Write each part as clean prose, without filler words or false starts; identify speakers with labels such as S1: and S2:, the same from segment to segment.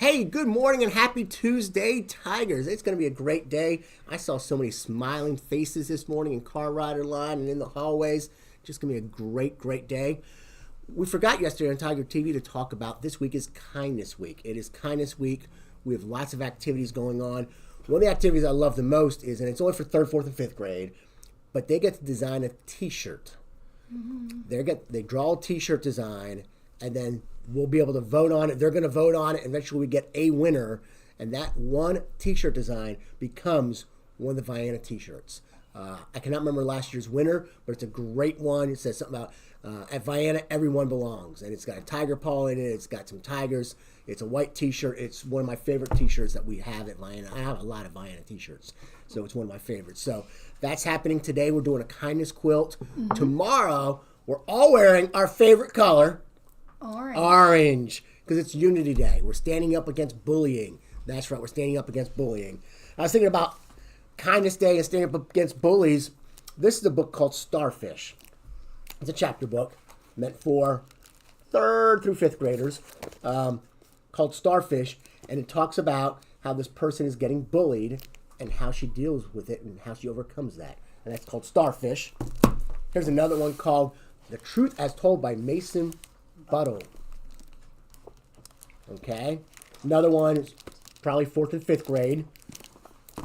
S1: Hey, good morning and happy Tuesday, Tigers. It's going to be a great day. I saw so many smiling faces this morning in car rider line and in the hallways. Just going to be a great day. We forgot yesterday on Tiger TV to talk about this week is Kindness Week. It is Kindness Week. We have lots of activities going on. One of the activities I love the most is, and it's only for 3rd, 4th, and 5th grade, but they get to design a t-shirt. They draw a t-shirt design, and then we'll be able to vote on it. They're going to vote on it, and eventually we get a winner, and that one t-shirt design becomes one of the Vienna t-shirts. I cannot remember last year's winner, but it's a great one. It says something about at Vienna, everyone belongs, and it's got a tiger paw in it. It's got some tigers. It's a white t-shirt. It's one of my favorite t-shirts that we have at Vienna. I have a lot of Vienna t-shirts, so it's one of my favorites. So that's happening today. We're doing a kindness quilt. Tomorrow, we're all wearing our favorite color, orange, because it's Unity Day. We're standing up against bullying. That's right, we're standing up against bullying. I was thinking about Kindness Day and standing up against bullies. This is a book called Starfish. It's a chapter book meant for 3rd through 5th graders, called Starfish, and it talks about how this person is getting bullied and how she deals with it and how she overcomes that. And that's called Starfish. Here's another one called The Truth as Told by Mason Buttle. Okay. Another one is probably 4th and 5th grade.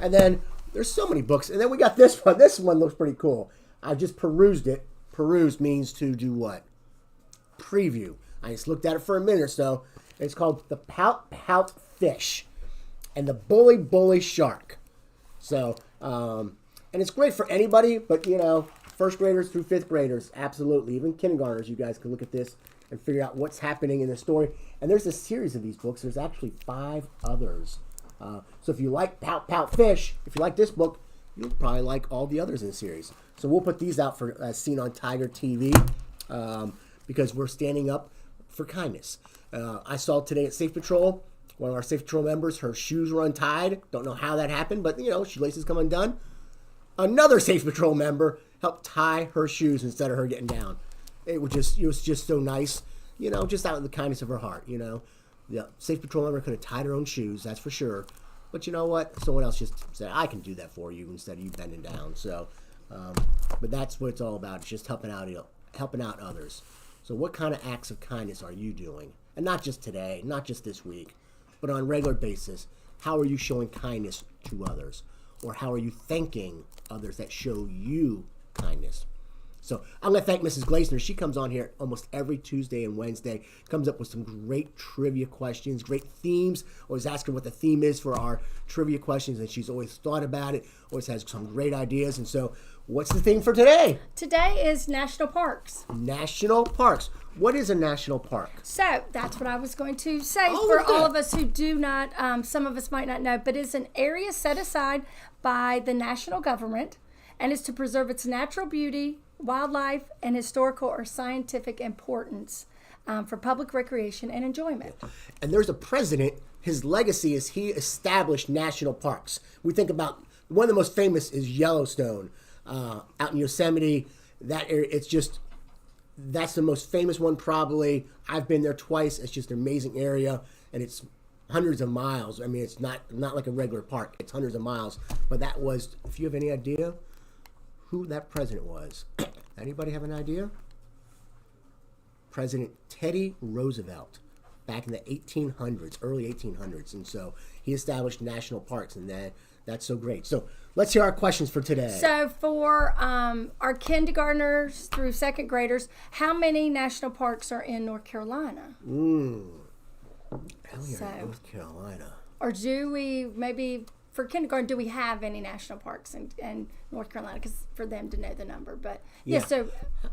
S1: And then there's so many books. And then we got this one. This one looks pretty cool. I just perused it. Perused means to do what? Preview. I just looked at it for a minute or so. It's called The Pout Pout Fish and the Bully Shark. So, and it's great for anybody, but, 1st graders through 5th graders, absolutely. Even kindergartners, you guys can look at this and figure out what's happening in the story. And there's a series of these books. There's actually 5 others. So if you like Pout Pout Fish, if you like this book, you'll probably like all the others in the series. So we'll put these out for seen on Tiger TV because we're standing up for kindness. I saw today at Safe Patrol, one of our Safe Patrol members, her shoes were untied. Don't know how that happened, but, shoelaces come undone. Another Safe Patrol member helped tie her shoes instead of her getting down. It was just so nice, just out of the kindness of her heart, The Safe Patrol member could have tied her own shoes, that's for sure. But you know what? Someone else just said, I can do that for you instead of you bending down. So, but that's what it's all about. It's just helping out others. So what kind of acts of kindness are you doing? And not just today, not just this week, but on a regular basis. How are you showing kindness to others? Or how are you thanking others that show you kindness? So I'm going to thank Mrs. Gleisner. She comes on here almost every Tuesday and Wednesday, comes up with some great trivia questions, great themes. Always ask her what the theme is for our trivia questions, and she's always thought about it, always has some great ideas. And so what's the theme for today?
S2: Today is National Parks.
S1: National Parks. What is a national park?
S2: So that's what I was going to say for all of us who do not, some of us might not know, but it's an area set aside by the national government, and is to preserve its natural beauty, wildlife, and historical or scientific importance for public recreation and enjoyment.
S1: And there's a president, his legacy is he established national parks. We think about, one of the most famous is Yellowstone out in Yosemite. That area, that's the most famous one probably. I've been there twice. It's just an amazing area, and it's hundreds of miles. I mean, it's not like a regular park. It's hundreds of miles. But that was, if you have any idea who that president was. Anybody have an idea? President Teddy Roosevelt, back in the 1800s, early 1800s. And so he established national parks, and that's so great. So let's hear our questions for today.
S2: So for our kindergartners through 2nd graders, how many national parks are in North Carolina?
S1: North Carolina.
S2: Or do we, maybe for kindergarten, do we have any national parks in North Carolina? Because for them to know the number. But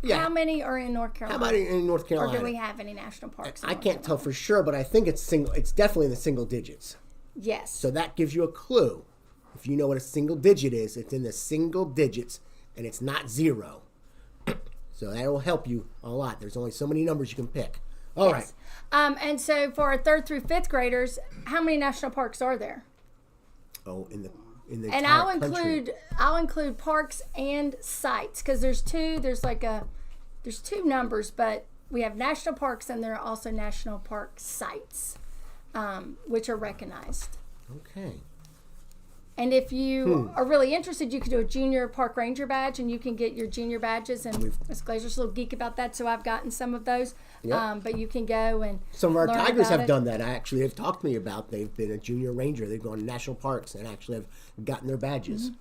S2: how many are in North Carolina?
S1: How many in North Carolina?
S2: Or do we have any national parks?
S1: I can't tell for sure, but I think it's definitely in the single digits.
S2: Yes.
S1: So that gives you a clue. If you know what a single digit is, it's in the single digits, and it's not 0. So that will help you a lot. There's only so many numbers you can pick. All right.
S2: And so for our 3rd through 5th graders, how many national parks are there?
S1: Oh, in the
S2: and I'll include parks and sites, because there's two numbers, but we have national parks and there are also national park sites. which are recognized.
S1: Okay.
S2: And if you are really interested, you can do a junior park ranger badge, and you can get your junior badges. And Miss Glazer's a little geek about that, so I've gotten some of those.
S1: Yep.
S2: But you can go and
S1: Some of our
S2: learn
S1: Tigers
S2: about
S1: have
S2: it.
S1: done that. They've talked to me about. They've been a junior ranger. They've gone to national parks and actually have gotten their badges.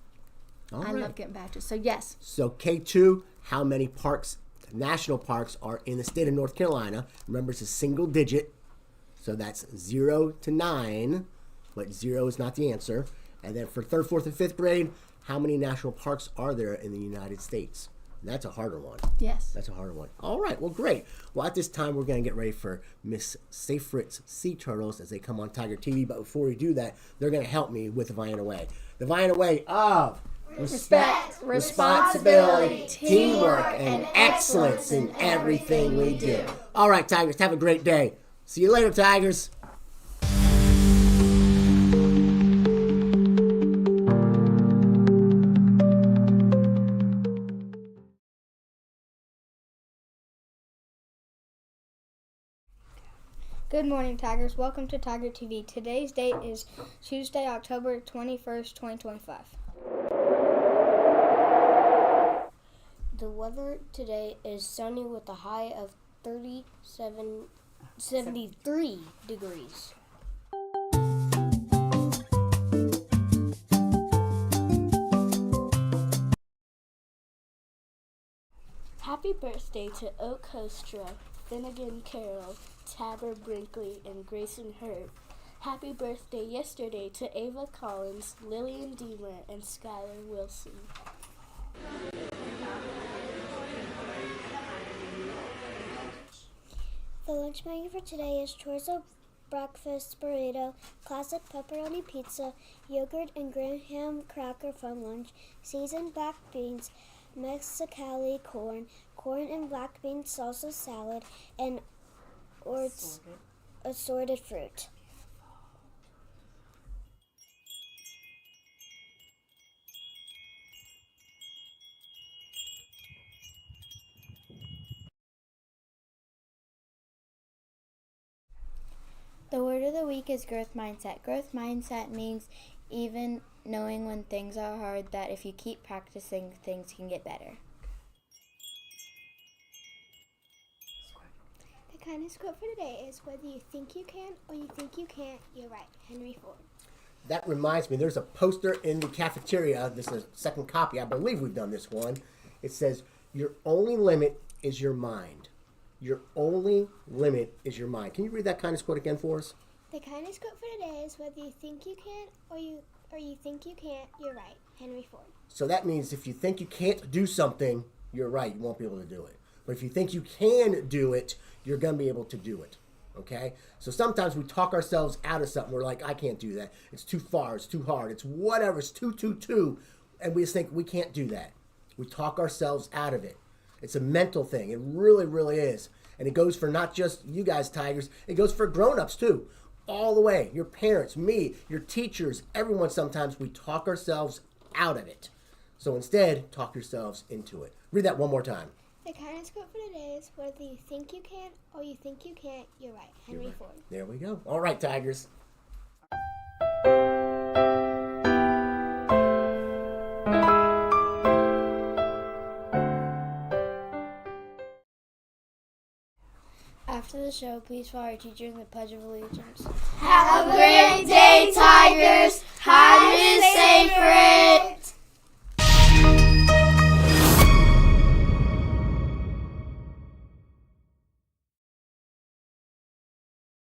S1: All
S2: I
S1: right.
S2: love getting badges. So yes,
S1: So K2, how many parks, national parks, are in the state of North Carolina? Remember, it's a single digit, so that's 0 to 9, but 0 is not the answer. And then for 3rd, 4th, and 5th grade, how many national parks are there in the United States? That's a harder one.
S2: yes.
S1: That's a harder one. All right, well, great. Well, at this time, we're going to get ready for Miss Seyfried's Sea Turtles as they come on Tiger TV. But before we do that, they're going to help me with the Vienna Way. The Vienna Way of respect, responsibility, teamwork, and excellence in everything we do. All right, Tigers, have a great day. See you later, Tigers.
S3: Good morning, Tigers. Welcome to Tiger TV. Today's date is Tuesday, October 21st, 2025.
S4: The weather today is sunny with a high of 73 degrees. Happy birthday to Oak Hostra, Finnegan Carroll, Tabor Brinkley, and Grayson Hurd. Happy birthday yesterday to Ava Collins, Lillian Deemer, and Skylar Wilson.
S5: The lunch menu for today is chorizo breakfast burrito, classic pepperoni pizza, yogurt and graham cracker from lunch, seasoned black beans, Mexicali corn, corn and black bean salsa salad, and assorted fruit.
S6: The word of the week is growth mindset. Growth mindset means even knowing when things are hard, that if you keep practicing, things can get better.
S5: The kindness quote for today is, whether you think you can or you think you can't, you're right. Henry Ford.
S1: That reminds me, there's a poster in the cafeteria. This is a second copy. I believe we've done this one. It says, your only limit is your mind. Your only limit is your mind. Can you read that kindness quote again for us?
S5: The kindness quote for today is, whether you think you can or you think you can't, you're right. Henry Ford.
S1: So that means if you think you can't do something, you're right. You won't be able to do it. But if you think you can do it, you're going to be able to do it. Okay? So sometimes we talk ourselves out of something. We're like, I can't do that. It's too far. It's too hard. It's whatever. It's too. And we just think we can't do that. We talk ourselves out of it. It's a mental thing. It really, really is. And it goes for not just you guys, Tigers. It goes for grown-ups, too. All the way. Your parents, me, your teachers, everyone. Sometimes we talk ourselves out of it. So instead, talk yourselves into it. Read that one more time.
S5: The kindness quote for today is, whether you think you can or you think you can't, you're right. Henry Ford.
S1: There we go. All right, Tigers.
S6: After the show, please follow our teacher in the Pledge of Allegiance.
S3: Have a great day!